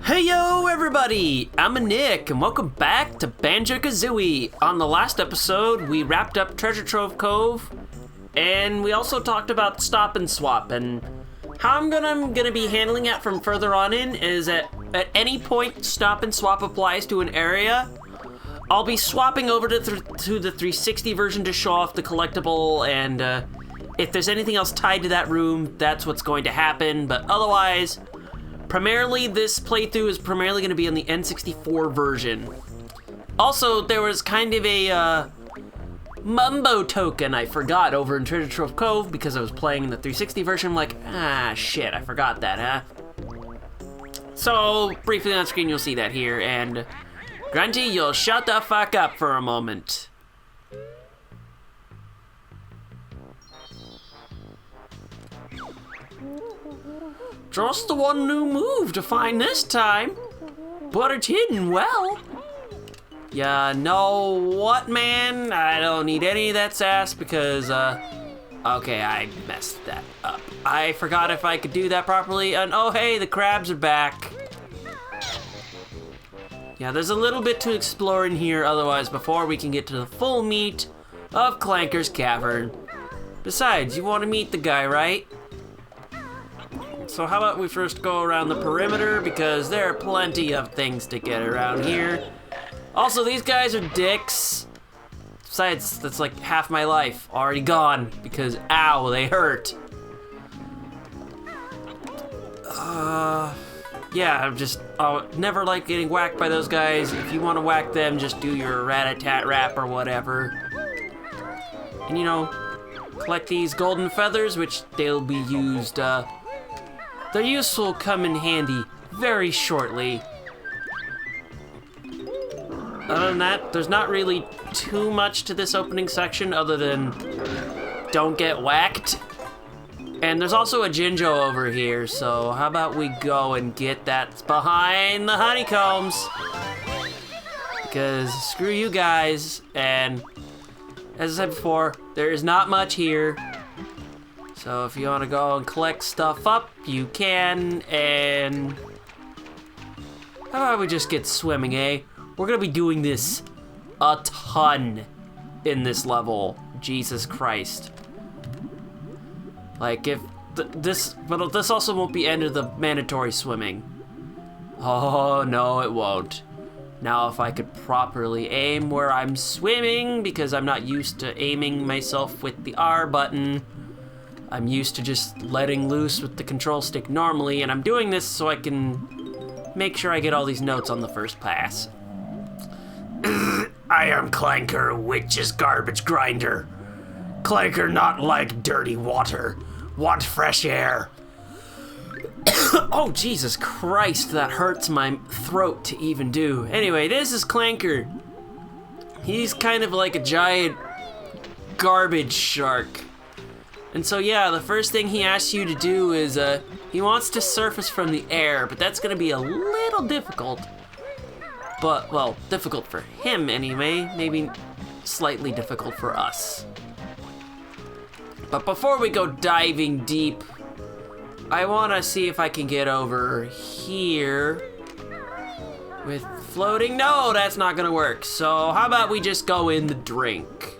Hey yo everybody, I'm Nick and welcome back to Banjo Kazooie. On the last episode, we wrapped up Treasure Trove Cove and we also talked about Stop and Swap, and how I'm gonna be handling it from further on in is at any point Stop and Swap applies to an area, I'll be swapping over to the 360 version to show off the collectible, and if there's anything else tied to that room, that's what's going to happen, but otherwise, primarily, this playthrough is primarily going to be on the N64 version. Also, there was kind of a Mumbo token I forgot over in Treasure Trove Cove because I was playing in the 360 version. I'm like, shit, I forgot that, huh? So, briefly on screen, you'll see that here, and Grunty, you'll shut the fuck up for a moment. Just the one new move to find this time, but it's hidden well. Yeah, know what, man? I don't need any of that sass because, okay, I messed that up. I forgot if I could do that properly, and oh hey, the crabs are back. Yeah, there's a little bit to explore in here otherwise before we can get to the full meat of Clanker's Cavern. Besides, you want to meet the guy, right? So how about we first go around the perimeter, because there are plenty of things to get around here. Also, these guys are dicks. Besides, that's like half my life already gone, because ow, they hurt. Yeah, never like getting whacked by those guys. If you want to whack them, just do your rat-a-tat-rap or whatever. And you know, collect these golden feathers, which they'll be used, their use will come in handy very shortly. Other than that, there's not really too much to this opening section other than don't get whacked. And there's also a Jinjo over here, so how about we go and get that behind the honeycombs? Because screw you guys, and as I said before, there is not much here. So if you want to go and collect stuff up, you can, and how about we just get swimming, eh? We're gonna be doing this a ton in this level. Jesus Christ. Like if but this also won't be end of the mandatory swimming. Oh no, it won't. Now if I could properly aim where I'm swimming, because I'm not used to aiming myself with the R button. I'm used to just letting loose with the control stick normally, and I'm doing this so I can make sure I get all these notes on the first pass. I am Clanker, witch's garbage grinder. Clanker not like dirty water. Want fresh air. Oh, Jesus Christ, that hurts my throat to even do. Anyway, this is Clanker. He's kind of like a giant garbage shark. And so yeah, the first thing he asks you to do is, he wants to surface from the air, but that's gonna be a little difficult. But, well, difficult for him anyway, maybe slightly difficult for us. But before we go diving deep, I wanna see if I can get over here with floating. No, that's not gonna work. So how about we just go in the drink?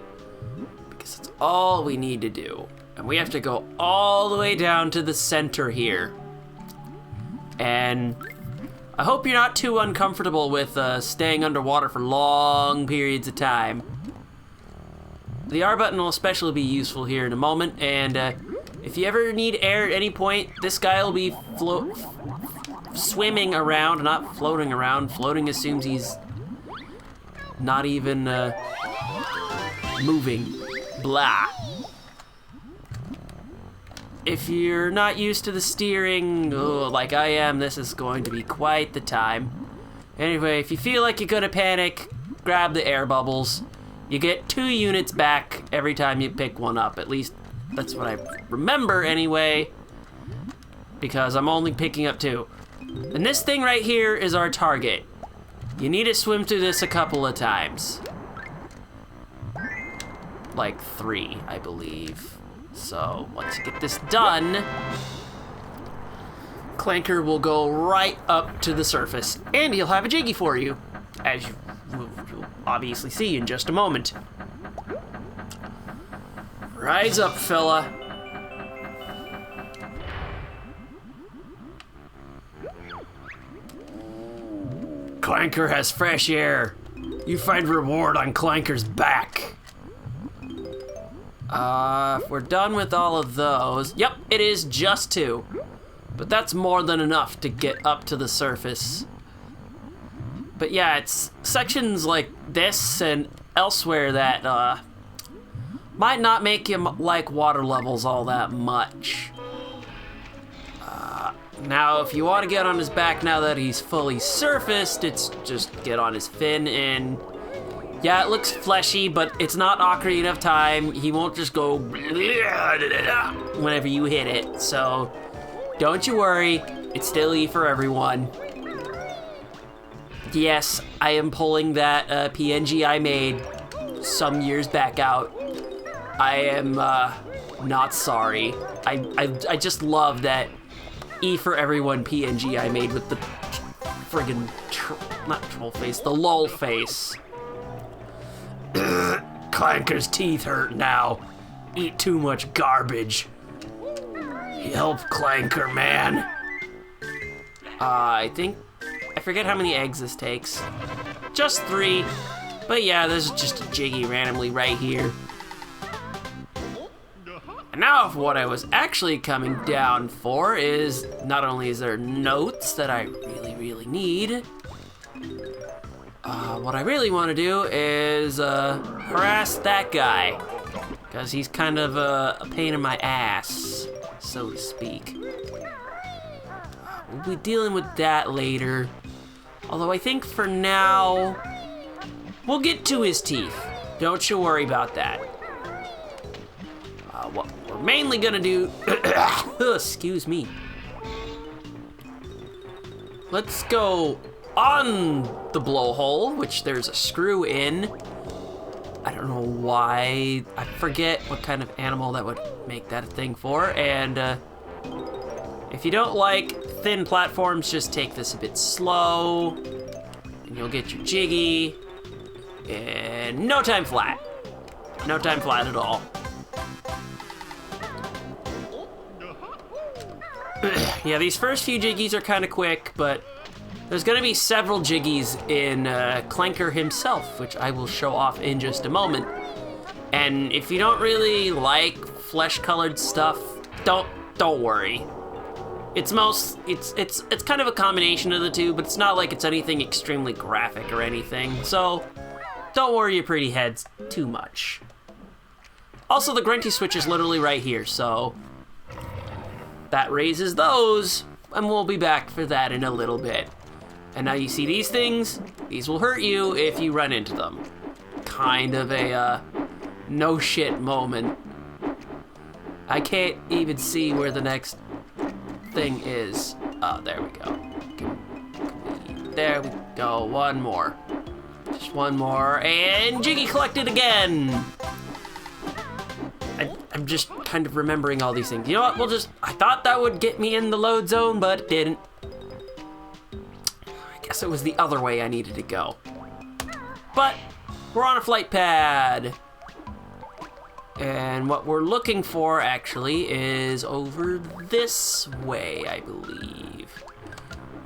Because it's all we need to do. And we have to go all the way down to the center here. And I hope you're not too uncomfortable with staying underwater for long periods of time. The R button will especially be useful here in a moment, and if you ever need air at any point, this guy will be swimming around, not floating around. Floating assumes he's not even moving. Blah. If you're not used to the steering, like I am, this is going to be quite the time. Anyway, if you feel like you're gonna panic, grab the air bubbles. You get 2 units back every time you pick one up. At least that's what I remember anyway, because I'm only picking up 2. And this thing right here is our target. You need to swim through this a couple of times. Like 3, I believe. So once you get this done, Clanker will go right up to the surface, and he'll have a Jiggy for you, as you'll obviously see in just a moment. Rise up, fella. Clanker has fresh air. You find reward on Clanker's back. If we're done with all of those... Yep, it is just 2. But that's more than enough to get up to the surface. But yeah, it's sections like this and elsewhere that might not make you like water levels all that much. Now, if you want to get on his back now that he's fully surfaced, it's just get on his fin and... Yeah, it looks fleshy, but it's not Ocarina of Time. He won't just go whenever you hit it, so don't you worry. It's still E for everyone. Yes, I am pulling that PNG I made some years back out. I am not sorry. I just love that E for everyone PNG I made with the friggin' not troll face, the lol face. Clanker's teeth hurt now. Eat too much garbage. Help Clanker, man. I forget how many eggs this takes. Just 3. But yeah, there's just a Jiggy randomly right here. And now for what I was actually coming down for is, not only is there notes that I really need, what I really want to do is harass that guy, because he's kind of a pain in my ass, so to speak. We'll be dealing with that later, although I think for now, we'll get to his teeth. Don't you worry about that. What we're mainly gonna do, excuse me. Let's go on the blowhole, which there's a screw in. I don't know why. I forget what kind of animal that would make that a thing for. And if you don't like thin platforms, just take this a bit slow, and you'll get your Jiggy. And no time flat. No time flat at all. Yeah, these first few Jiggies are kind of quick, but there's gonna be several Jiggies in Clanker himself, which I will show off in just a moment. And if you don't really like flesh-colored stuff, don't worry. It's kind of a combination of the two, but it's not like it's anything extremely graphic or anything. So don't worry your pretty heads too much. Also, the Grunty switch is literally right here, so that raises those, and we'll be back for that in a little bit. And now you see these things? These will hurt you if you run into them. Kind of a no shit moment. I can't even see where the next thing is. Oh, there we go. There we go, one more. Just one more, and Jiggy collected again! I'm just kind of remembering all these things. You know what, I thought that would get me in the load zone, but it didn't. I guess it was the other way I needed to go. But we're on a flight pad. And what we're looking for, actually, is over this way, I believe.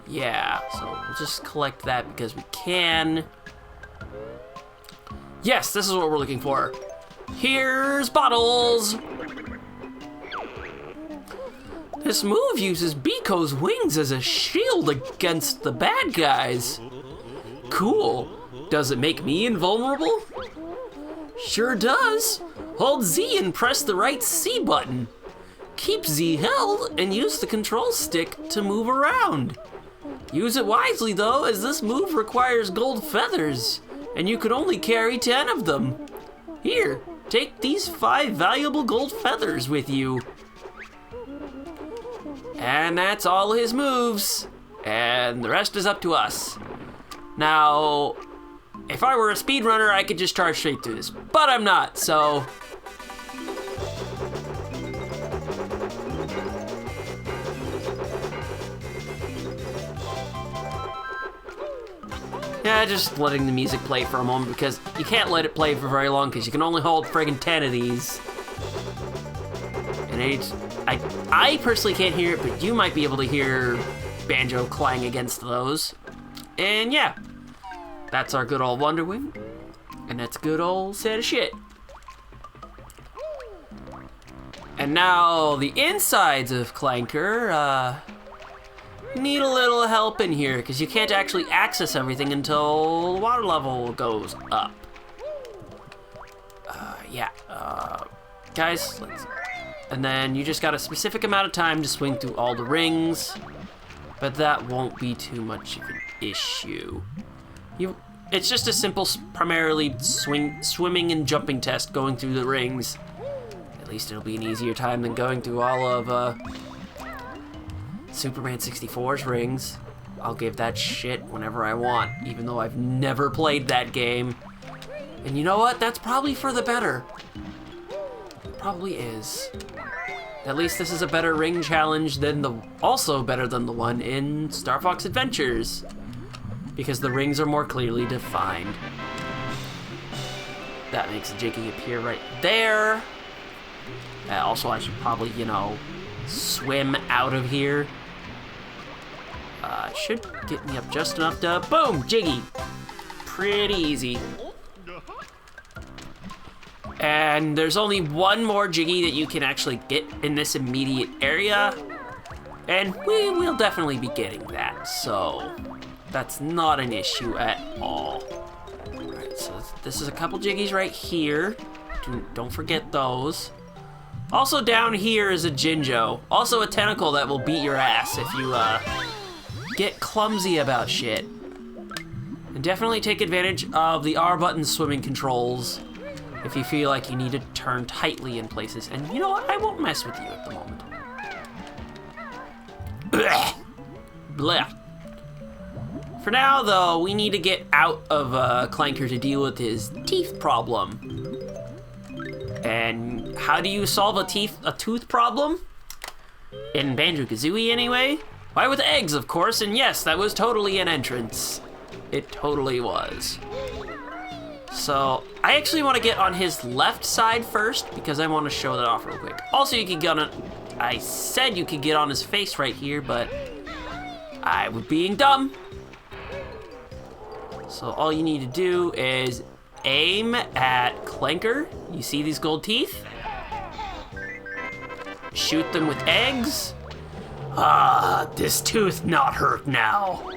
Yeah, so we'll just collect that because we can. Yes, this is what we're looking for. Here's Bottles! This move uses Biko's wings as a shield against the bad guys. Cool. Does it make me invulnerable? Sure does. Hold Z and press the right C button. Keep Z held and use the control stick to move around. Use it wisely though, as this move requires gold feathers, and you can only carry 10 of them. Here, take these 5 valuable gold feathers with you. And that's all his moves. And the rest is up to us. Now, if I were a speedrunner, I could just charge straight through this, but I'm not, so. Yeah, just letting the music play for a moment because you can't let it play for very long because you can only hold friggin' 10 of these. And I personally can't hear it, but you might be able to hear Banjo clang against those. And yeah, that's our good old Wonder Wing. And that's a good old set of shit. And now the insides of Clanker, need a little help in here because you can't actually access everything until the water level goes up. Guys, and then you just got a specific amount of time to swing through all the rings, but that won't be too much of an issue. It's just a simple, primarily swimming and jumping test going through the rings. At least it'll be an easier time than going through all of Superman 64's rings. I'll give that shit whenever I want, even though I've never played that game. And you know what? That's probably for the better. It probably is. At least this is a better ring challenge than also better than the one in Star Fox Adventures, because the rings are more clearly defined. That makes a Jiggy appear right there. Also, I should probably, swim out of here. Should get me up just enough to, boom, Jiggy. Pretty easy. And there's only one more Jiggy that you can actually get in this immediate area. And we'll definitely be getting that, so that's not an issue at all. Alright, so this is a couple Jiggies right here. Don't forget those. Also down here is a Jinjo. Also a tentacle that will beat your ass if you get clumsy about shit. And definitely take advantage of the R button swimming controls if you feel like you need to turn tightly in places. And you know what? I won't mess with you at the moment. Blech. Blech. For now, though, we need to get out of Clanker to deal with his teeth problem. And how do you solve a tooth problem? In Banjo Kazooie, anyway? Why, with eggs, of course, and yes, that was totally an entrance. It totally was. So, I actually want to get on his left side first, because I want to show that off real quick. Also, you can get on I said you could get on his face right here, but I was being dumb. So all you need to do is aim at Clanker. You see these gold teeth? Shoot them with eggs. Ah, this tooth not hurt now.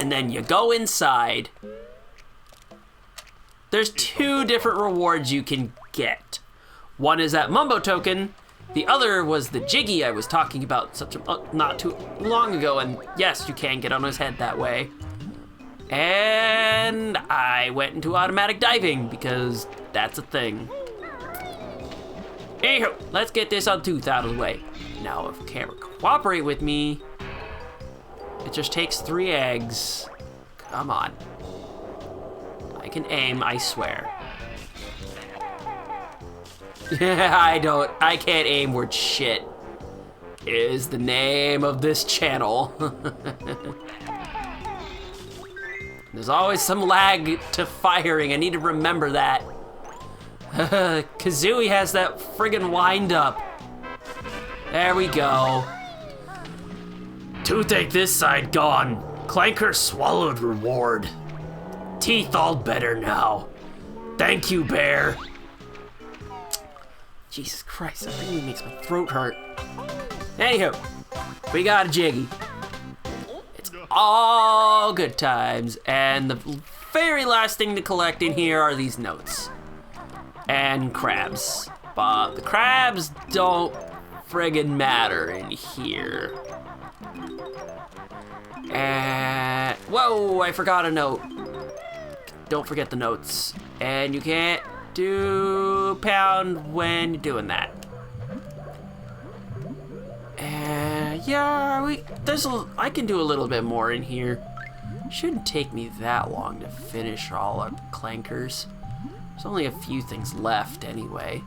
And then you go inside. There's two different rewards you can get. One is that Mumbo token. The other was the Jiggy I was talking about not too long ago. And yes, you can get on his head that way. And I went into automatic diving because that's a thing. Anywho, let's get this on tooth out of the way. Now, if camera cooperate with me, it just takes 3 eggs. Come on. I can aim, I swear. I can't aim worth shit. Is the name of this channel. There's always some lag to firing. I need to remember that. Kazooie has that friggin' wind up. There we go. Toothache this side gone. Clanker swallowed reward. Teeth all better now. Thank you, bear. Jesus Christ, that really makes my throat hurt. Anywho, we got a Jiggy. It's all good times, and the very last thing to collect in here are these notes. And crabs. But the crabs don't friggin' matter in here. And, whoa, I forgot a note. Don't forget the notes. And you can't do pound when you're doing that. And yeah, I can do a little bit more in here. Shouldn't take me that long to finish all our clankers. There's only a few things left anyway.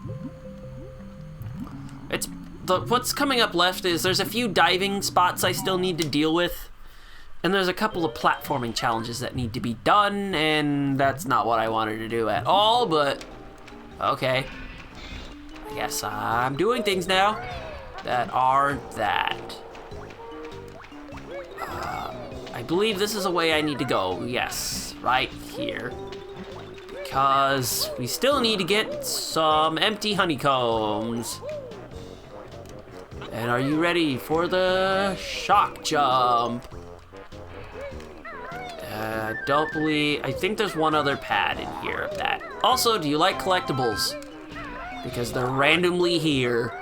What's coming up left is there's a few diving spots I still need to deal with. And there's a couple of platforming challenges that need to be done, and that's not what I wanted to do at all, but okay. I guess I'm doing things now that aren't that. I believe this is a way I need to go. Yes, right here. Because we still need to get some empty honeycombs. And are you ready for the shock jump? I think there's one other pad in here of that. Also, do you like collectibles? Because they're randomly here.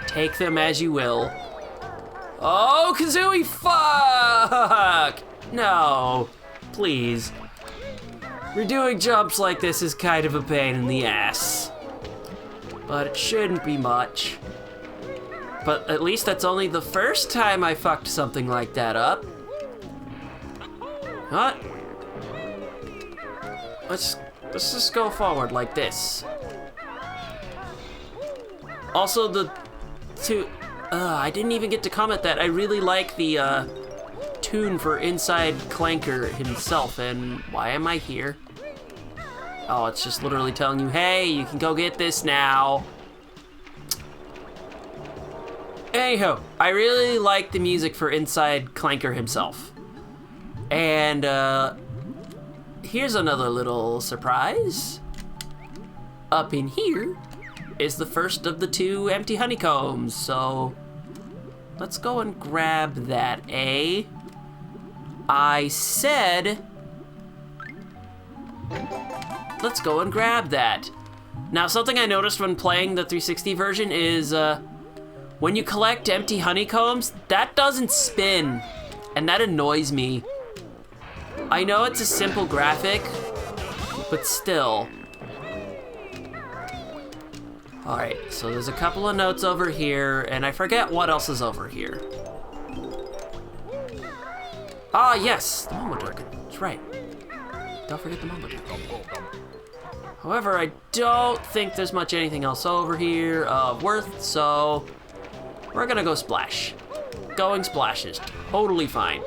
Take them as you will. Oh, Kazooie, fuck! No, please. Redoing jumps like this is kind of a pain in the ass. But it shouldn't be much. But at least that's only the first time I fucked something like that up. What? Let's just go forward like this. Also, I didn't even get to comment that I really like the tune for Inside Clanker himself, and why am I here? Oh, it's just literally telling you, hey, you can go get this now. Anyhow, I really like the music for Inside Clanker himself. And here's another little surprise. Up in here is the first of the 2 empty honeycombs, so let's go and grab that, eh? I said, let's go and grab that. Now, something I noticed when playing the 360 version is when you collect empty honeycombs, that doesn't spin, and that annoys me. I know it's a simple graphic, but still. All right, so there's a couple of notes over here, and I forget what else is over here. Ah, yes, the Mumbo-Jumbo. That's right. Don't forget the Mumbo-Jumbo. However, I don't think there's much anything else over here of worth, so we're gonna go splash. Going splash is totally fine.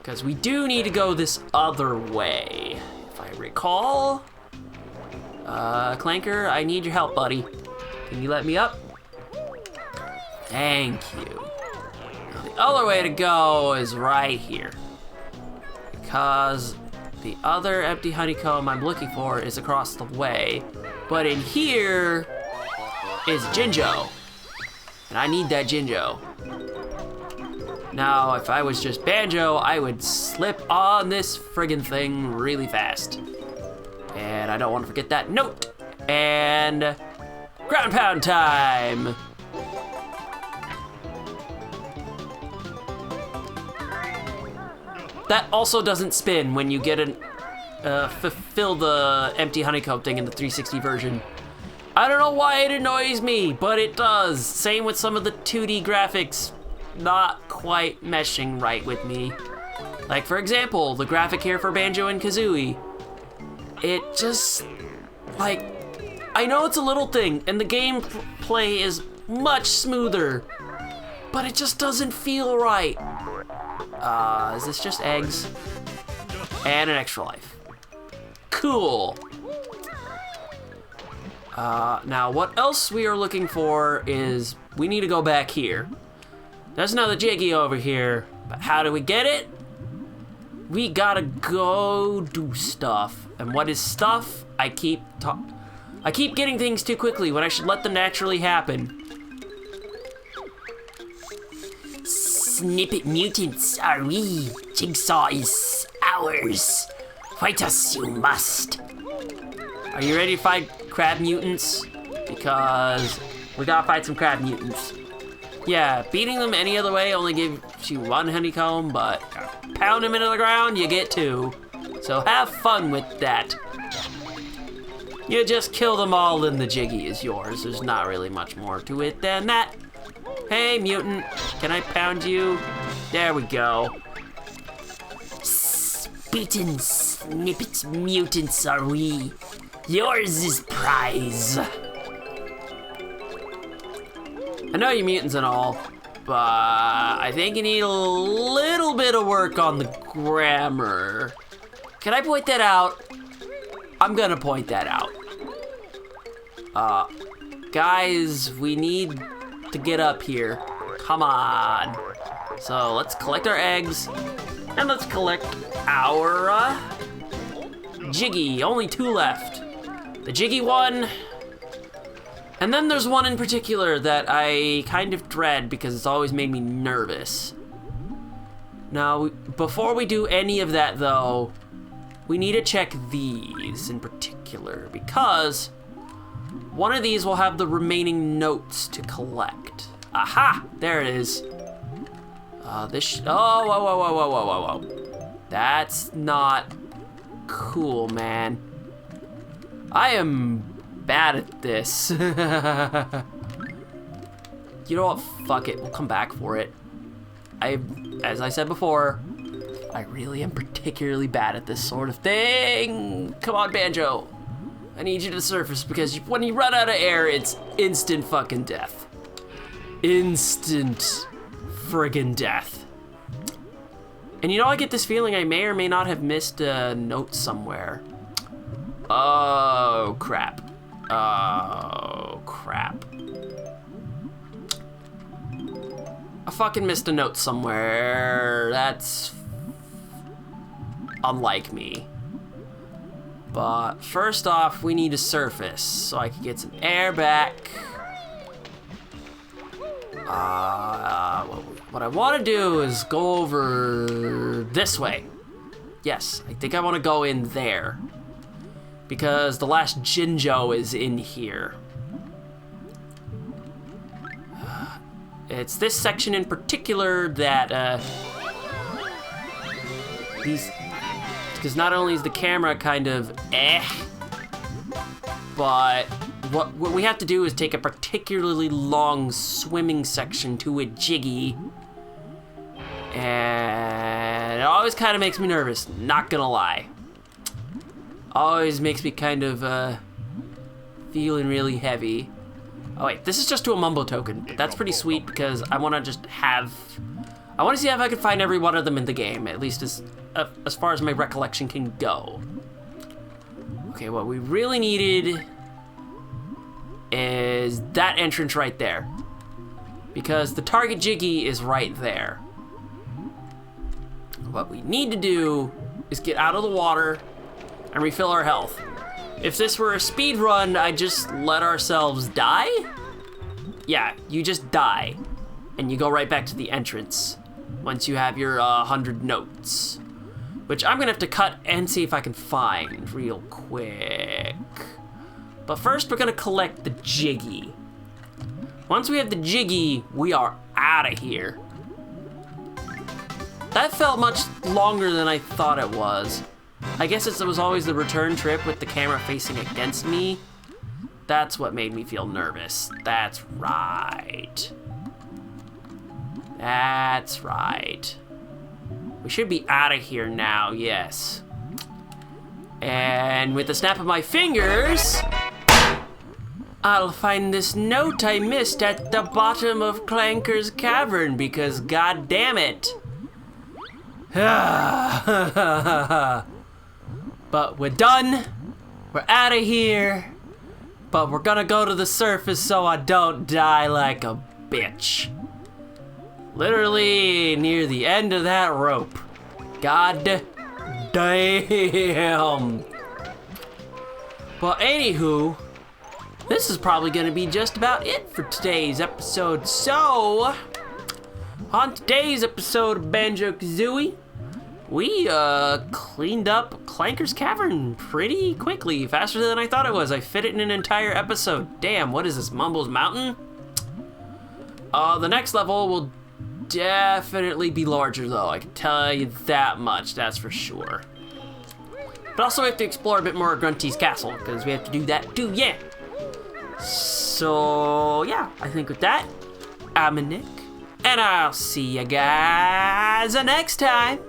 Because we do need to go this other way, if I recall. Clanker, I need your help, buddy. Can you let me up? Thank you. Now, the other way to go is right here. Because the other empty honeycomb I'm looking for is across the way. But in here is Jinjo. And I need that Jinjo. Now, if I was just Banjo, I would slip on this friggin' thing really fast. And I don't want to forget that note. And ground pound time. That also doesn't spin when you get an fulfill the empty honeycomb thing in the 360 version. I don't know why it annoys me, but it does. Same with some of the 2D graphics. Not quite meshing right with me. Like, for example, the graphic here for Banjo and Kazooie. It just, like, I know it's a little thing, and the gameplay is much smoother, but it just doesn't feel right. Is this just eggs? And an extra life. Cool. Now, what else we are looking for is we need to go back here. There's another Jiggy over here, but how do we get it? We gotta go do stuff. And what is stuff? I keep getting things too quickly when I should let them naturally happen. Snippet mutants are we. Jigsaw is ours. Fight us, you must. Are you ready to fight crab mutants? Because we gotta fight some crab mutants. Yeah, beating them any other way only gives you 1 honeycomb, but pound them into the ground, you get 2. So have fun with that. You just kill them all and the Jiggy is yours. There's not really much more to it than that. Hey, mutant, can I pound you? There we go. Beaten snippets mutants are we. Yours is prize. I know you mutants and all, But I think you need a little bit of work on the grammar. Can I point that out? I'm gonna point that out. Guys, we need to get up here. Come on. So let's collect our eggs, and let's collect our Jiggy. Only 2 left. The Jiggy one, and then there's one in particular that I kind of dread because it's always made me nervous. Now, before we do any of that though, we need to check these in particular because one of these will have the remaining notes to collect. Aha! There it is. Whoa. That's not cool, man. I am bad at this. You know what? Fuck it. We'll come back for it. As I said before, I really am particularly bad at this sort of thing. Come on, Banjo. I need you to surface because when you run out of air, it's instant fucking death. Instant friggin' death. And you know, I get this feeling I may or may not have missed a note somewhere. Oh, crap. Oh, crap. I fucking missed a note somewhere. That's unlike me. But first off, we need to surface so I can get some air back. What I want to do is go over this way. Yes, I think I want to go in there because the last Jinjo is in here. It's this section in particular that because not only is the camera kind of but what we have to do is take a particularly long swimming section to a Jiggy, and it always kind of makes me nervous, not gonna lie. Always makes me kind of feeling really heavy. Oh wait, this is just to a Mumbo token, but that's pretty sweet because I want to just have, I want to see if I can find every one of them in the game, at least as far as my recollection can go. Okay, what we really needed is that entrance right there, because the target Jiggy is right there. What we need to do is get out of the water and refill our health. If this were a speed run, I'd just let ourselves die? Yeah, you just die, and you go right back to the entrance once you have your 100 notes, which I'm gonna have to cut and see if I can find real quick. But first, we're gonna collect the Jiggy. Once we have the Jiggy, we are out of here. That felt much longer than I thought it was. I guess it was always the return trip with the camera facing against me. That's what made me feel nervous. That's right. That's right. We should be out of here now, yes. And with the snap of my fingers, I'll find this note I missed at the bottom of Clanker's cavern because god damn it. But we're done. We're out of here. But we're gonna go to the surface so I don't die like a bitch. Literally near the end of that rope. God damn. But anywho, this is probably gonna be just about it for today's episode. So, on today's episode of Banjo Kazooie, we cleaned up Clanker's Cavern pretty quickly, faster than I thought it was. I fit it in an entire episode. Damn, what is this, Mumbo's Mountain? The next level will definitely be larger though, I can tell you that much, that's for sure. But also we have to explore a bit more of Grunty's castle, because we have to do that too, yeah. So, yeah, I think with that, I'm Nick, and I'll see you guys next time.